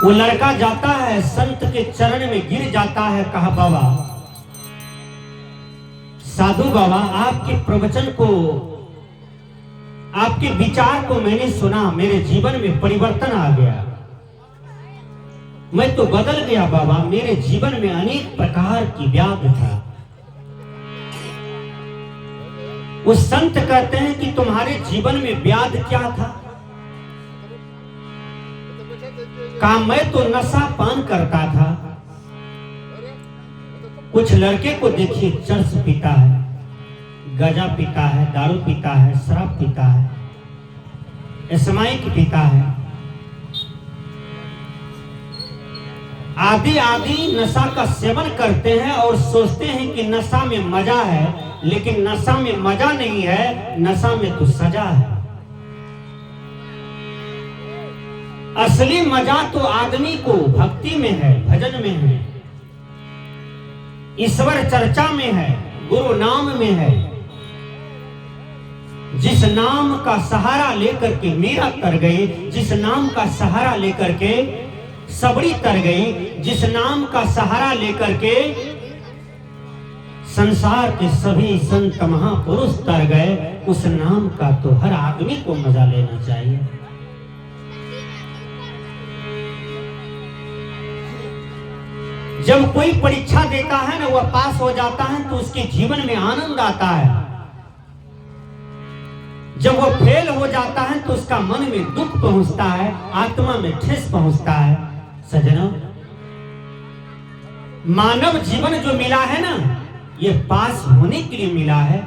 वो लड़का जाता है संत के चरण में गिर जाता है, कहा बाबा, साधु बाबा, आपके प्रवचन को, आपके विचार को मैंने सुना, मेरे जीवन में परिवर्तन आ गया, मैं तो बदल गया बाबा, मेरे जीवन में अनेक प्रकार की व्याधि था। वो संत कहते हैं कि तुम्हारे जीवन में व्याधि क्या था? कहा मैं तो नशा पान करता था। कुछ लड़के को देखिए, चर्च पीता है, गजा पीता है, दारू पीता है, शराब पीता है, स्माइक पीता है, आदि आदि नशा का सेवन करते हैं और सोचते हैं कि नशा में मजा है, लेकिन नशा में मजा नहीं है, नशा में तो सजा है। असली मजा तो आदमी को भक्ति में है, भजन में है, ईश्वर चर्चा में है, गुरु नाम में है। जिस नाम का सहारा लेकर के मीरा तर गई, जिस नाम का सहारा लेकर के सबरी तर गई, जिस नाम का सहारा लेकर के संसार के सभी संत महापुरुष तर गए, उस नाम का तो हर आदमी को मजा लेना चाहिए। जब कोई परीक्षा देता है ना, वह पास हो जाता है तो उसके जीवन में आनंद आता है। जब वह फेल हो जाता है तो उसका मन में दुख पहुंचता है, आत्मा में ठेस पहुंचता है। सज्जनों, मानव जीवन जो मिला है ना, ये पास होने के लिए मिला है,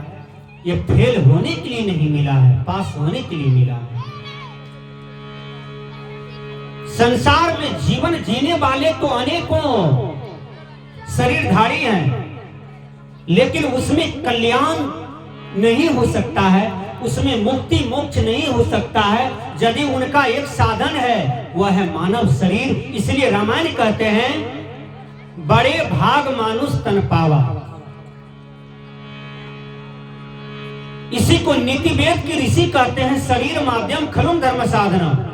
ये फेल होने के लिए नहीं मिला है, पास होने के लिए मिला है। संसार में जीवन जीने वाले तो अनेकों शरीरधारी हैं, लेकिन उसमें कल्याण नहीं हो सकता है, उसमें मुक्ति मोक्ष नहीं हो सकता है, यदि उनका एक साधन है, वह है मानव शरीर। इसलिए रामायण कहते हैं, बड़े भाग मानुष तन पावा। इसी को नीति वेद के ऋषि कहते हैं, शरीर माध्यम खलु धर्म साधना।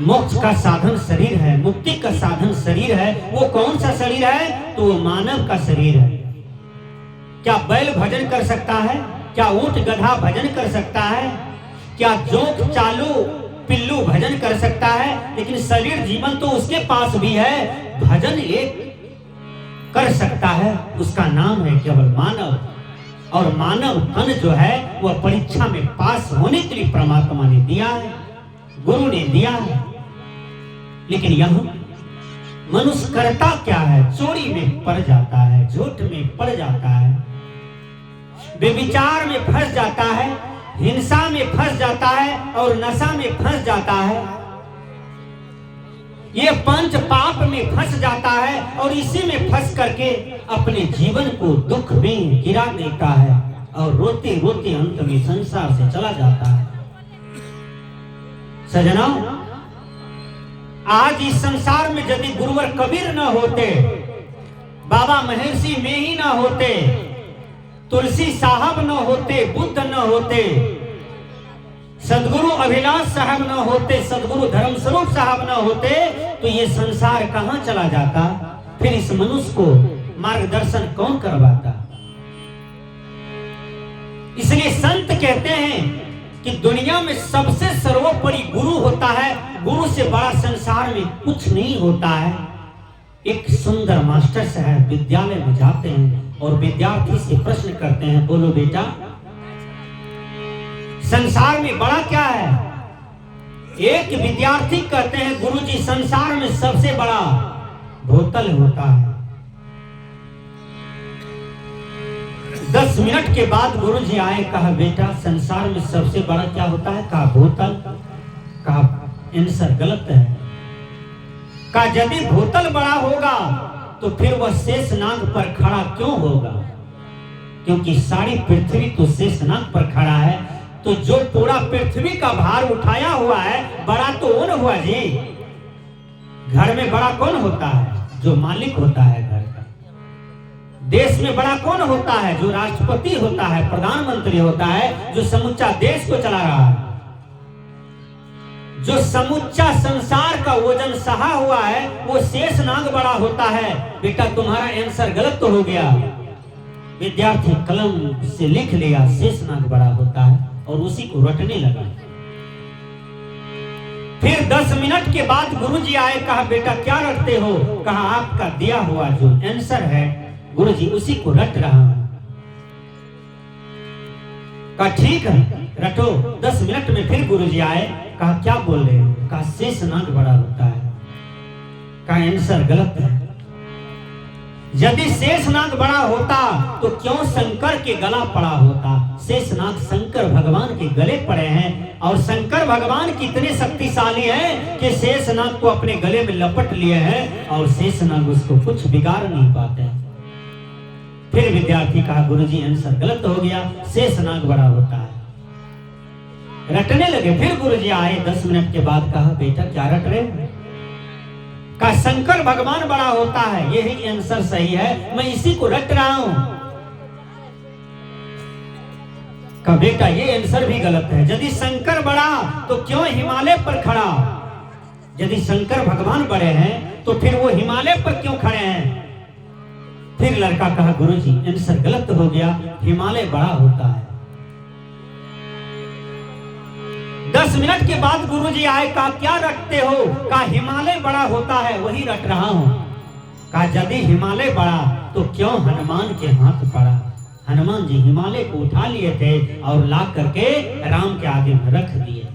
मोक्ष का साधन शरीर है, मुक्ति का साधन शरीर है। वो कौन सा शरीर है? तो वो मानव का शरीर है। क्या बैल भजन कर सकता है? क्या ऊंट गधा भजन कर सकता है? क्या जोक चालू पिल्लू भजन कर सकता है? लेकिन शरीर जीवन तो उसके पास भी है, भजन एक कर सकता है, उसका नाम है केवल मानव। और मानव तन जो है वह परीक्षा में पास होने के लिए परमात्मा ने दिया है, गुरु ने दिया है। लेकिन यह मनुष्य करता क्या है? चोरी में पड़ जाता है, झूठ में पड़ जाता है, बेविचार में फंस जाता है, हिंसा में फंस जाता है और नशा में फंस जाता है। ये पंच पाप में फंस जाता है और इसी में फंस करके अपने जीवन को दुख में गिरा देता है और रोते रोते अंत में संसार से चला जाता है। सज्जनों, आज इस संसार में यदि गुरुवर कबीर न होते, बाबा महर्षि में ही न होते, तुलसी साहब न होते, बुद्ध न होते, सदगुरु अभिलाष साहब न होते, सदगुरु धर्मस्वरूप साहब न होते, तो ये संसार कहां चला जाता? फिर इस मनुष्य को मार्गदर्शन कौन करवाता? इसलिए संत कहते हैं कि दुनिया में सबसे सर्वोपरि गुरु होता है, गुरु से बड़ा संसार में कुछ नहीं होता है। एक सुंदर मास्टर साहब विद्यालय में जाते हैं और विद्यार्थी से प्रश्न करते हैं, बोलो बेटा, संसार में बड़ा क्या है? एक विद्यार्थी कहते हैं, गुरुजी संसार में सबसे बड़ा बोतल होता है। 10 मिनट के बाद गुरुजी आए, कहा बेटा संसार में सबसे बड़ा क्या होता है? कहा बोतल। कहा आंसर गलत है। कहा यदि बोतल बड़ा होगा तो फिर वह शेषनाग पर खड़ा क्यों होगा? क्योंकि सारी पृथ्वी तो शेषनाग पर खड़ा है, तो जो पूरा पृथ्वी का भार उठाया हुआ है, बड़ा तो वो न हुआ जी। घर में बड़ा कौन होता है? जो मालिक होता है घर का। देश में बड़ा कौन होता है? जो राष्ट्रपति होता है, प्रधानमंत्री होता है, जो समूचा देश को चला रहा है। जो समुच्चा संसार का वजन सहा हुआ है वो शेषनाग बड़ा होता है। बेटा तुम्हारा आंसर गलत तो हो गया। विद्यार्थी कलम से लिख लिया शेषनाग बड़ा होता है और उसी को रटने लगा। फिर 10 मिनट के बाद गुरुजी आए, कहा बेटा क्या रटते हो? कहा आपका दिया हुआ जो आंसर है गुरुजी उसी को रट रहा हूं। कहा ठीक है रटो। 10 मिनट में फिर गुरुजी आए, कहा क्या बोल रहे हो? कहा शेषनाग बड़ा होता है। कहा आंसर गलत है। यदि शेषनाग बड़ा होता तो क्यों शंकर के गला पड़ा होता? शेषनाग शंकर भगवान के गले पड़े हैं और शंकर भगवान कितने शक्तिशाली हैं कि शेषनाग को अपने गले में लपट लिए हैं और शेषनाग उसको कुछ बिगाड़ नहीं पाते। फिर विद्यार्थी कहा गुरुजी आंसर गलत हो गया, शेषनाग बड़ा होता है। रटने लगे। फिर गुरुजी आए 10 मिनट के बाद, कहा बेटा क्या रट रहे हो? कहा शंकर भगवान बड़ा होता है, यही आंसर सही है, मैं इसी को रट रहा हूं। कहा बेटा ये आंसर भी गलत है। यदि शंकर बड़ा तो क्यों हिमालय पर खड़ा? यदि शंकर भगवान बड़े हैं तो फिर वो हिमालय पर क्यों खड़े हैं? फिर लड़का कहा गुरुजी आंसर गलत हो गया, हिमालय बड़ा होता है। 10 मिनट के बाद गुरुजी आए, कहा क्या रटते हो? कहा हिमालय बड़ा होता है, वही रट रहा हूं। कहा यदि हिमालय बड़ा तो क्यों हनुमान के हाथ पड़ा? हनुमान जी हिमालय को उठा लिए थे और ला करके राम के आगे में रख दिए।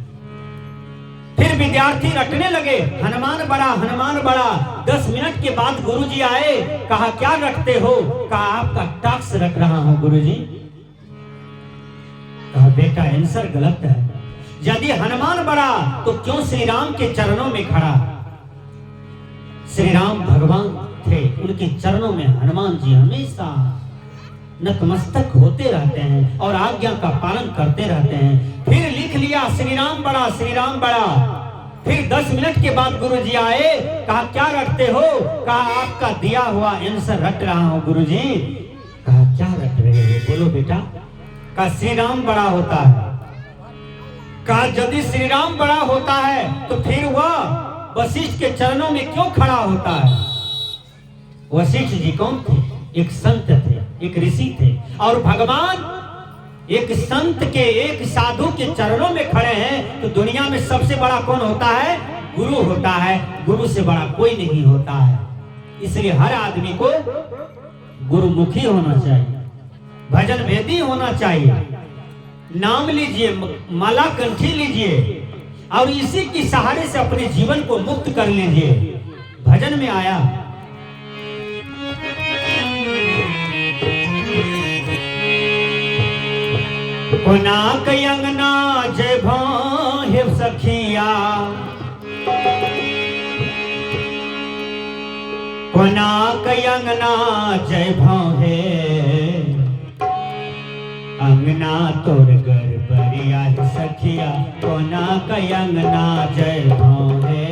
फिर विद्यार्थी रटने लगे हनुमान बड़ा, हनुमान बड़ा। 10 मिनट के बाद गुरुजी आए, कहा क्या रटते हो? कहा आपका टास्क रट रहा हूं गुरुजी। कहा बेटा आंसर गलत है। यदि हनुमान बड़ा तो क्यों श्री राम के चरणों में खड़ा? श्री राम भगवान थे, उनके चरणों में हनुमान जी हमेशा नतमस्तक होते रहते हैं और आज्ञा का पालन करते रहते हैं। फिर लिख लिया श्री राम बड़ा, श्री राम बड़ा। फिर 10 मिनट के बाद गुरुजी आए, कहा क्या रटते हो? कहा आपका दिया हुआ आंसर रट रहा हूं गुरुजी। कहा क्या रट रहे हो? बोलो बेटा। कहा श्री राम बड़ा होता है। कहा यदि श्री राम बड़ा होता है तो फिर वह वशिष्ठ के चरणों में क्यों खड़ा होता है? वशिष्ठ जी कौन थे? एक संत थे, एक ऋषि थे और भगवान एक संत के, एक साधु के चरणों में खड़े हैं तो दुनिया में सबसे बड़ा कौन होता है? गुरु होता है। गुरु से बड़ा कोई नहीं होता है। इसलिए हर आदमी को गुरुमुखी होना चाहिए, भजन वेदी होना चाहिए। नाम लीजिए, माला कंठी लीजिए और इसी के सहारे से अपने जीवन को मुक्त कर लीजिए। भजन में आया कोना कयंगना जय भाहे सखिया, कोना कयंगना जय भाहे, अंगना तोर घर बरिया सखिया, कोना कयंगना जय भाहे।